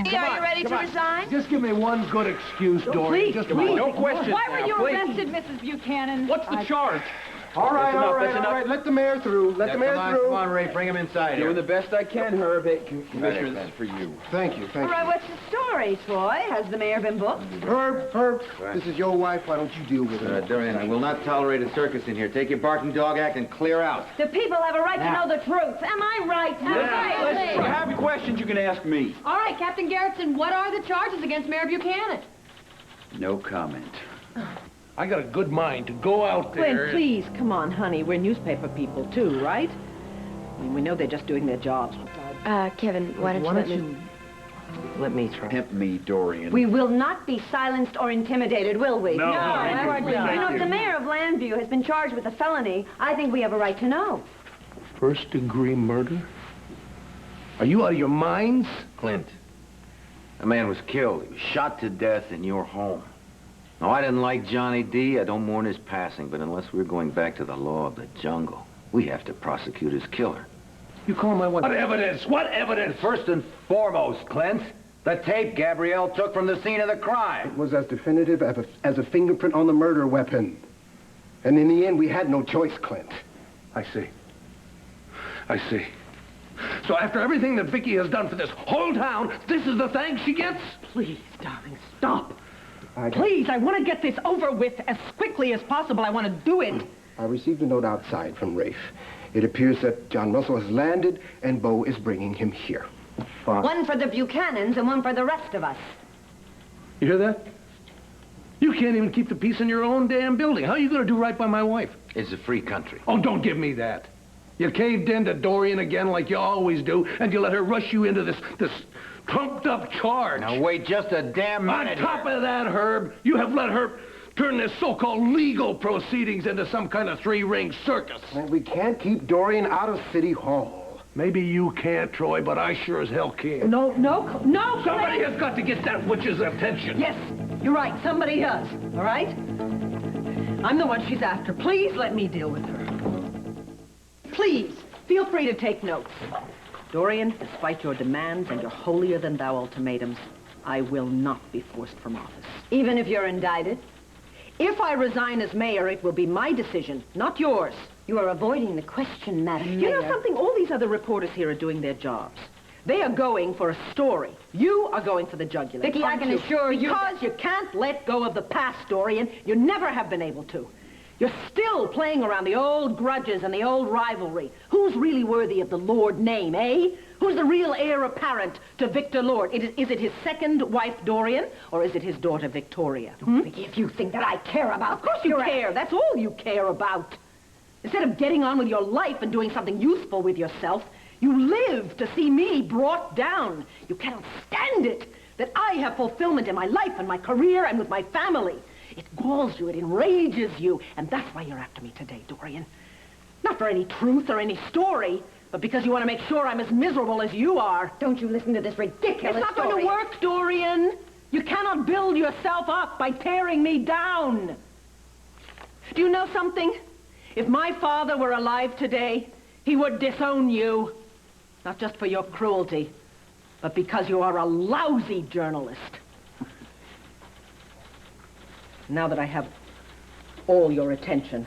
Are you ready to resign? Just give me one good excuse, Dorian. Please, please. No questions. Why were you please. arrested, Mrs. Buchanan? What's the charge? All right, That's all enough, right, that's all enough. right. Let the mayor through. Let the mayor through. Come on, Ray. Bring him inside here. Doing the best I can, Herb. Hey, Commissioner, this is for you. Thank you, All thank right, you. what's the story, Troy? Has the mayor been booked? Herb, this is your wife. Why don't you deal with her? Dorian, I will not tolerate a circus in here. Take your barking dog act and clear out. The people have a right to know the truth. Am I right? If you have questions, you can ask me. All right, Captain Garrettson, what are the charges against Mayor Buchanan? No comment. I got a good mind to go out there. Clint, please, come on, honey. We're newspaper people, too, right? I mean, we know they're just doing their jobs. Kevin, why don't you Let me try. Pimp me, Dorian. We will not be silenced or intimidated, will we? No. You know, if the mayor of Landview has been charged with a felony, I think we have a right to know. First-degree murder? Are you out of your minds? Clint, a man was killed. He was shot to death in your home. Now, I didn't like Johnny D. I don't mourn his passing, but unless we're going back to the law of the jungle, we have to prosecute his killer. You call my wife? What evidence? What evidence? First and foremost, Clint, the tape Gabrielle took from the scene of the crime. It was as definitive as a fingerprint on the murder weapon. And in the end, we had no choice, Clint. I see. I see. So after everything that Vicki has done for this whole town, this is the thanks she gets? Please, darling, stop. Please, I want to get this over with as quickly as possible. I want to do it. I received a note outside from Rafe. It appears that John Russell has landed, and Bo is bringing him here. One for the Buchanans and one for the rest of us. You hear that? You can't even keep the peace in your own damn building. How are you going to do right by my wife? It's a free country. Oh, don't give me that. You caved in to Dorian again like you always do, and you let her rush you into this trumped-up charge. Now, wait just a damn minute On top here. of that, Herb, you have let her turn this so-called legal proceedings into some kind of three-ring circus. And we can't keep Dorian out of City Hall. Maybe you can't, Troy, but I sure as hell can. No, Somebody has got to get that witch's attention. Yes, you're right. Somebody does, all right? I'm the one she's after. Please let me deal with her. Please, feel free to take notes. Dorian, despite your demands and your holier-than-thou ultimatums, I will not be forced from office. Even if you're indicted? If I resign as mayor, it will be my decision, not yours. You are avoiding the question, Madam You Mayor. know something? All these other reporters here are doing their jobs. They are going for a story. You are going for the jugular. Vicki, I can assure you Because you can't let go of the past, Dorian. You never have been able to. You're still playing around the old grudges and the old rivalry. Who's really worthy of the Lord name, eh? Who's the real heir apparent to Victor Lord? Is it his second wife, Dorian, or is it his daughter, Victoria? Vicki, if you think that I care about Of course you care. That's all you care about. Instead of getting on with your life and doing something useful with yourself, you live to see me brought down. You cannot stand it that I have fulfillment in my life and my career and with my family. It galls you, it enrages you, and that's why you're after me today, Dorian. Not for any truth or any story, but because you want to make sure I'm as miserable as you are. Don't you listen to this ridiculous It's not story. going to work, Dorian. You cannot build yourself up by tearing me down. Do you know something? If my father were alive today, he would disown you. Not just for your cruelty, but because you are a lousy journalist. Now that I have all your attention,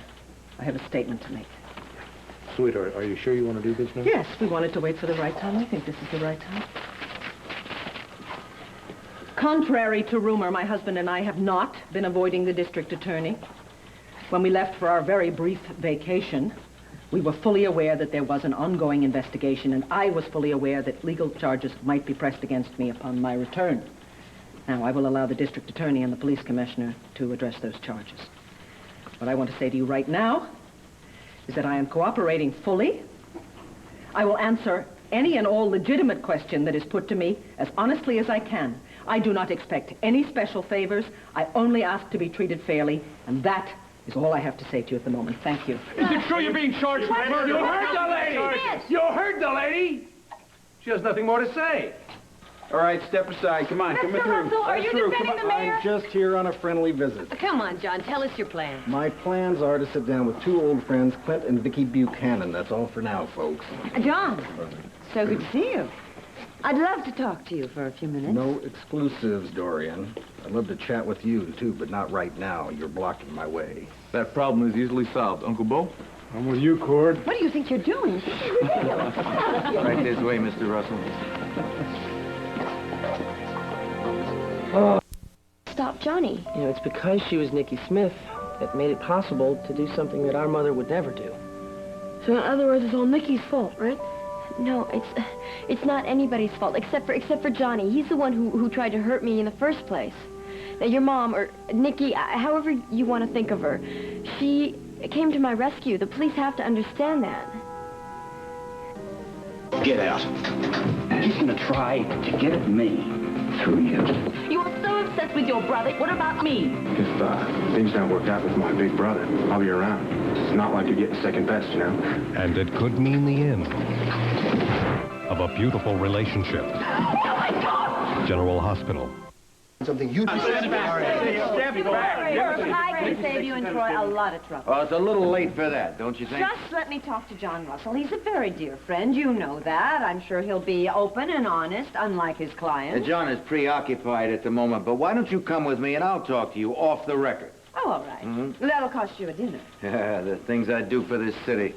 I have a statement to make. Sweetheart, are you sure you want to do this now? Yes, we wanted to wait for the right time. I think this is the right time. Contrary to rumor, my husband and I have not been avoiding the district attorney. When we left for our very brief vacation, we were fully aware that there was an ongoing investigation, and I was fully aware that legal charges might be pressed against me upon my return. Now, I will allow the district attorney and the police commissioner to address those charges. What I want to say to you right now is that I am cooperating fully. I will answer any and all legitimate question that is put to me as honestly as I can. I do not expect any special favors. I only ask to be treated fairly, and that is all I have to say to you at the moment. Thank you. Is it true you're being charged with murder? You heard the lady! You heard the lady! She has nothing more to say. All right, step aside. Come on, come Mr. through. Russell, are you defending the mayor? I'm just here on a friendly visit. Come on, John, tell us your plan. My plans are to sit down with two old friends, Clint and Vicki Buchanan. That's all for now, folks. John, so good to see you. I'd love to talk to you for a few minutes. No exclusives, Dorian. I'd love to chat with you, too, but not right now. You're blocking my way. That problem is easily solved, Uncle Bo. I'm with you, Cord. What do you think you're doing? This is ridiculous. Right this way, Mr. Russell. Stop Johnny. You know, it's because she was Nikki Smith that made it possible to do something that our mother would never do. So in other words, it's all Nikki's fault, right? No, it's not anybody's fault except for Johnny. He's the one who tried to hurt me in the first place. Now, your mom, or Nikki, however you want to think of her, she came to my rescue. The police have to understand that. Get out. He's gonna try to get at me through you. You are so obsessed with your brother. What about me? If things don't work out with my big brother, I'll be around. It's not like you're getting second best, you know? And it could mean the end of a beautiful relationship. Oh, my God! General Hospital. Something you... Step back. I can save you and Troy a lot of trouble. Well, it's a little late for that, don't you think? Just let me talk to John Russell. He's a very dear friend. You know that. I'm sure he'll be open and honest, unlike his client. John is preoccupied at the moment, but why don't you come with me and I'll talk to you off the record. Oh, all right. That'll cost you a dinner. Yeah, the things I do for this city.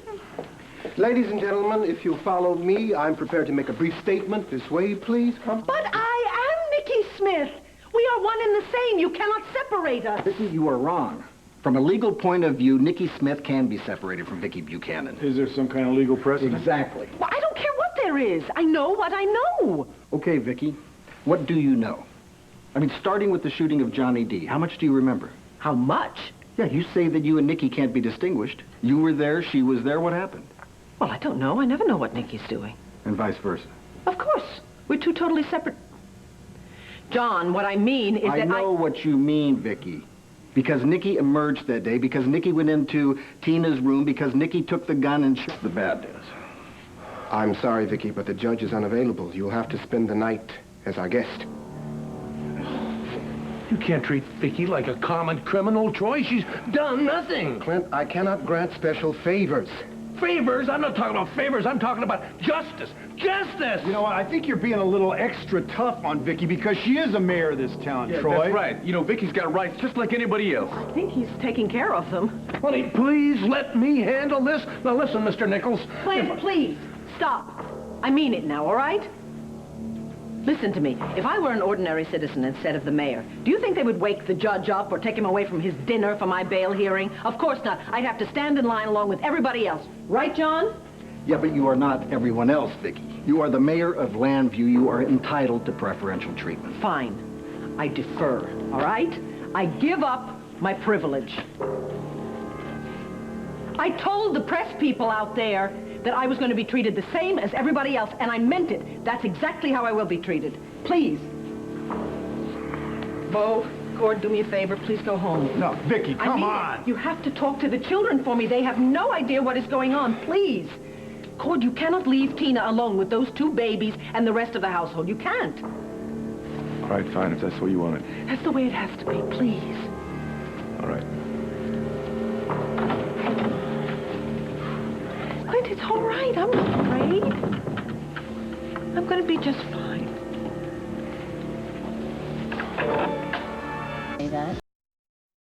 Ladies and gentlemen, if you'll follow me, I'm prepared to make a brief statement. This way, please. Come. But I am Nikki Smith. We are one and the same. You cannot separate us. Vicki, you are wrong. From a legal point of view, Nikki Smith can be separated from Vicki Buchanan. Is there some kind of legal precedent? Exactly. Well, I don't care what there is. I know what I know. Okay, Vicki, what do you know? I mean, starting with the shooting of Johnny D., how much do you remember? How much? Yeah, you say that you and Nikki can't be distinguished. You were there, she was there, what happened? Well, I don't know. I never know what Nikki's doing. And vice versa. Of course. We're two totally separate... John, what I mean is that I know what you mean, Vicki. Because Nikki emerged that day, because Nikki went into Tina's room, because Nikki took the gun and shot the bad news. I'm sorry, Vicki, but the judge is unavailable. You'll have to spend the night as our guest. You can't treat Vicki like a common criminal, Troy. She's done nothing. Clint, I cannot grant special favors. Favors? I'm not talking about favors. I'm talking about justice. Justice! You know what? I think you're being a little extra tough on Vicki because she is a mayor of this town, Troy. That's right. You know, Vicki's got rights just like anybody else. I think he's taking care of them. Honey, please let me handle this. Now listen, Mr. Nichols. Clint, please, stop. I mean it now, all right? Listen to me. If I were an ordinary citizen instead of the mayor, do you think they would wake the judge up or take him away from his dinner for my bail hearing? Of course not. I'd have to stand in line along with everybody else. Right, John? Yeah, but you are not everyone else, Vicki. You are the mayor of Landview. You are entitled to preferential treatment. Fine. I defer, all right? I give up my privilege. I told the press people out there that I was going to be treated the same as everybody else, and I meant it. That's exactly how I will be treated. Please. Bo, Cord, do me a favor. Please go home. No, Vicki, come on. You have to talk to the children for me. They have no idea what is going on. Please. Cord, you cannot leave Tina alone with those two babies and the rest of the household. You can't. All right, fine, if that's what you want it. That's the way it has to be. Please. All right. Clint, it's all right. I'm not afraid. I'm going to be just fine. Say that.